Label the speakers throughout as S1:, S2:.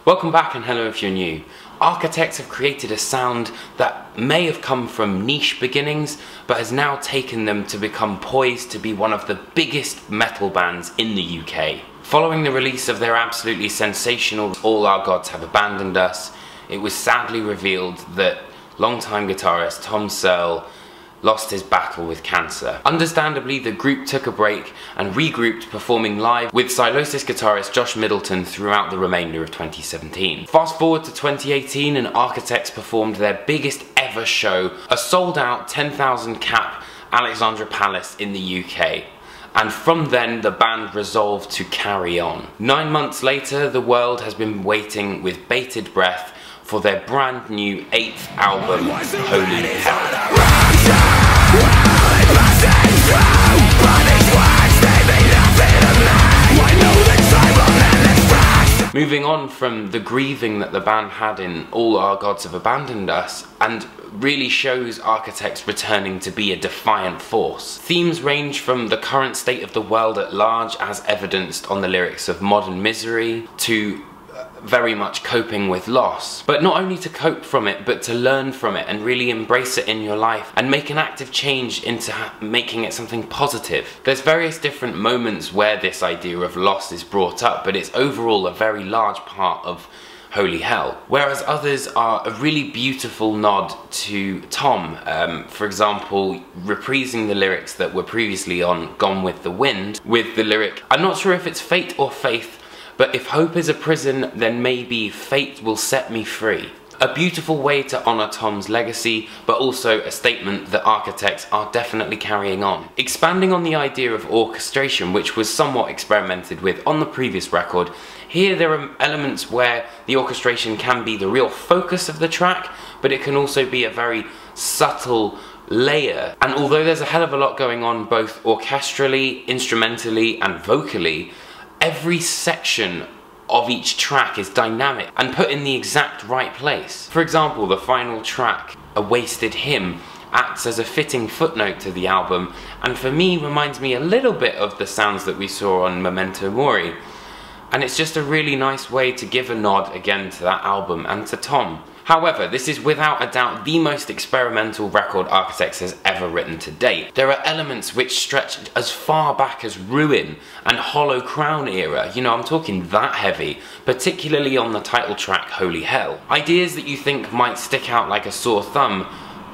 S1: Welcome back and hello if you're new. Architects have created a sound that may have come from niche beginnings, but has now taken them to become poised to be one of the biggest metal bands in the UK. Following the release of their absolutely sensational All Our Gods Have Abandoned Us, it was sadly revealed that longtime guitarist Tom Searle lost his battle with cancer. Understandably, the group took a break and regrouped, performing live with Sylosis guitarist Josh Middleton throughout the remainder of 2017. Fast forward to 2018 and Architects performed their biggest ever show, a sold-out 10,000 cap Alexandra Palace in the UK. And from then, the band resolved to carry on. 9 months later, the world has been waiting with bated breath for their brand new 8th album, Holy Hell. Moving on from the grieving that the band had in All Our Gods Have Abandoned Us, and really shows Architects returning to be a defiant force. Themes range from the current state of the world at large, as evidenced on the lyrics of Modern Misery, to very much coping with loss. But not only to cope from it, but to learn from it and really embrace it in your life and make an active change into making it something positive. There's various different moments where this idea of loss is brought up, but it's overall a very large part of Holy Hell. Whereas others are a really beautiful nod to Tom, for example, reprising the lyrics that were previously on Gone with the Wind, with the lyric, "I'm not sure if it's fate or faith, but if hope is a prison, then maybe fate will set me free." A beautiful way to honour Tom's legacy, but also a statement that Architects are definitely carrying on. Expanding on the idea of orchestration, which was somewhat experimented with on the previous record, here there are elements where the orchestration can be the real focus of the track, but it can also be a very subtle layer. And although there's a hell of a lot going on both orchestrally, instrumentally and vocally, every section of each track is dynamic and put in the exact right place. For example, the final track, A Wasted Hymn, acts as a fitting footnote to the album, and for me reminds me a little bit of the sounds that we saw on Memento Mori. And it's just a really nice way to give a nod again to that album and to Tom. However, this is without a doubt the most experimental record Architects has ever written to date. There are elements which stretch as far back as Ruin and Hollow Crown era. You know, I'm talking that heavy, particularly on the title track Holy Hell. Ideas that you think might stick out like a sore thumb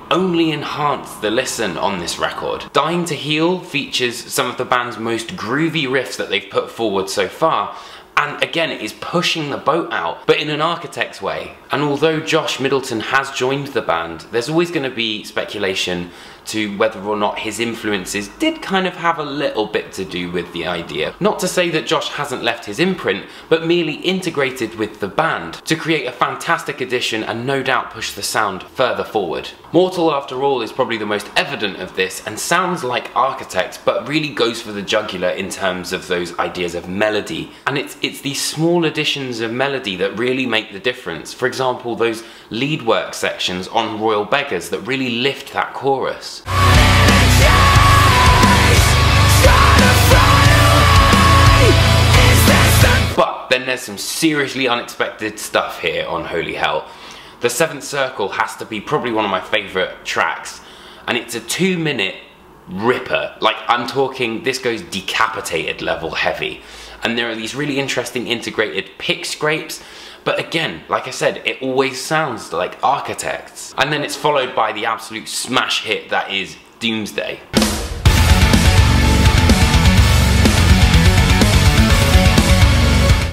S1: only enhance the listen on this record. Dying to Heal features some of the band's most groovy riffs that they've put forward so far, and again, it is pushing the boat out, but in an Architects way. And although Josh Middleton has joined the band, there's always going to be speculation to whether or not his influences did kind of have a little bit to do with the idea. Not to say that Josh hasn't left his imprint, but merely integrated with the band to create a fantastic addition and no doubt push the sound further forward. Mortal, after all, is probably the most evident of this and sounds like Architects, but really goes for the jugular in terms of those ideas of melody. And it's these small additions of melody that really make the difference. For example, those lead work sections on Royal Beggars that really lift that chorus. But then there's some seriously unexpected stuff here on Holy Hell. The Seventh Circle has to be probably one of my favourite tracks, and it's a 2-minute ripper. Like, I'm talking, this goes decapitated level heavy, and there are these really interesting integrated pick scrapes. But again, like I said, it always sounds like Architects. And then it's followed by the absolute smash hit that is Doomsday.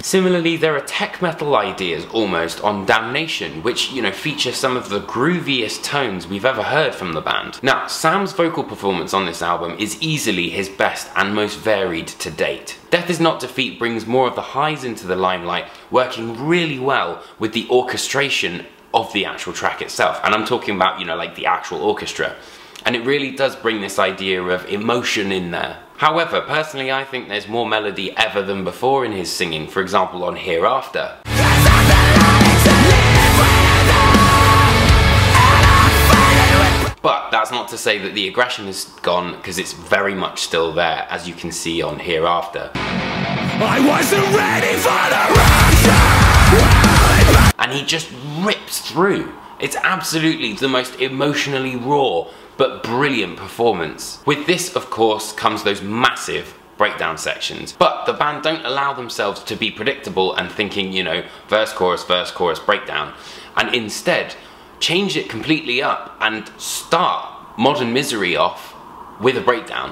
S1: Similarly, there are tech metal ideas almost on Damnation, which, you know, feature some of the grooviest tones we've ever heard from the band. Now, Sam's vocal performance on this album is easily his best and most varied to date. Death Is Not Defeat brings more of the highs into the limelight, working really well with the orchestration of the actual track itself. And I'm talking about, you know, like the actual orchestra. And it really does bring this idea of emotion in there. However, personally, I think there's more melody ever than before in his singing, for example on Hereafter. But that's not to say that the aggression is gone, because it's very much still there, as you can see on Hereafter. I wasn't ready for the rapture. and he just rips through. It's absolutely the most emotionally raw but brilliant performance. With this, of course, comes those massive breakdown sections, but the band don't allow themselves to be predictable and thinking, you know, verse, chorus, breakdown, and instead change it completely up and start Modern Misery off with a breakdown.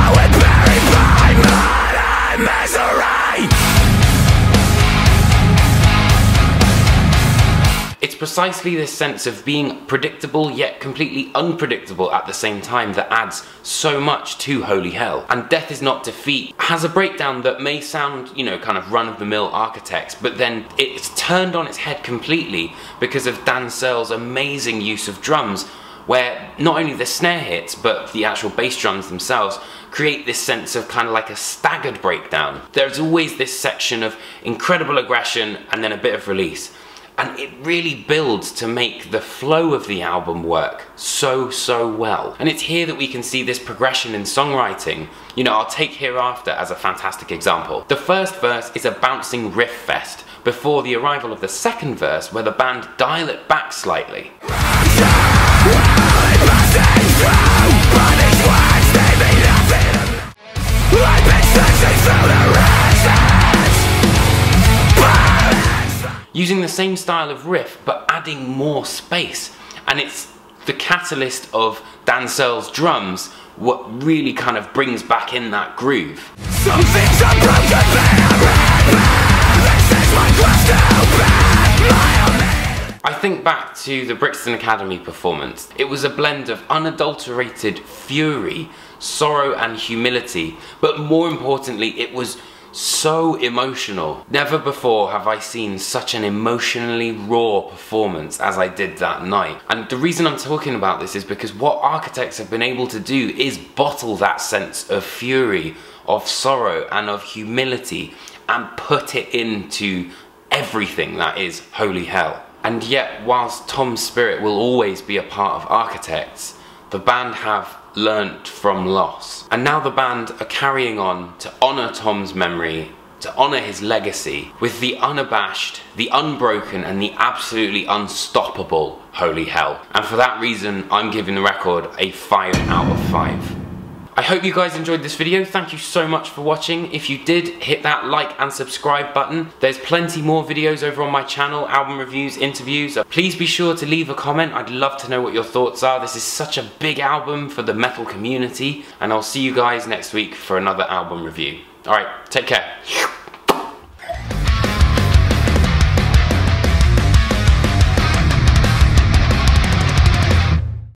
S1: It's precisely this sense of being predictable yet completely unpredictable at the same time that adds so much to Holy Hell. And Death Is Not Defeat has a breakdown that may sound, you know, kind of run-of-the-mill Architects, but then it's turned on its head completely because of Dan Searle's amazing use of drums, where not only the snare hits, but the actual bass drums themselves create this sense of kind of like a staggered breakdown. There's always this section of incredible aggression and then a bit of release. And it really builds to make the flow of the album work so well. And it's here that we can see this progression in songwriting. You know, I'll take Hereafter as a fantastic example. The first verse is a bouncing riff fest before the arrival of the second verse, where the band dial it back slightly. Using the same style of riff, but adding more space. And it's the catalyst of Dan Searle's drums what really kind of brings back in that groove. Some things are broken, I think back to the Brixton Academy performance. It was a blend of unadulterated fury, sorrow and humility, but more importantly, it was so emotional. Never before have I seen such an emotionally raw performance as I did that night. And the reason I'm talking about this is because what Architects have been able to do is bottle that sense of fury, of sorrow and of humility and put it into everything that is Holy Hell. And yet, whilst Tom's spirit will always be a part of Architects, the band have learnt from loss. And now the band are carrying on to honour Tom's memory, to honour his legacy with the unabashed, the unbroken and the absolutely unstoppable Holy Hell. And for that reason, I'm giving the record a 5 out of 5. I hope you guys enjoyed this video. Thank you so much for watching. If you did, hit that like and subscribe button. There's plenty more videos over on my channel, album reviews, interviews. Please be sure to leave a comment. I'd love to know what your thoughts are. This is such a big album for the metal community, and I'll see you guys next week for another album review. Alright, take care.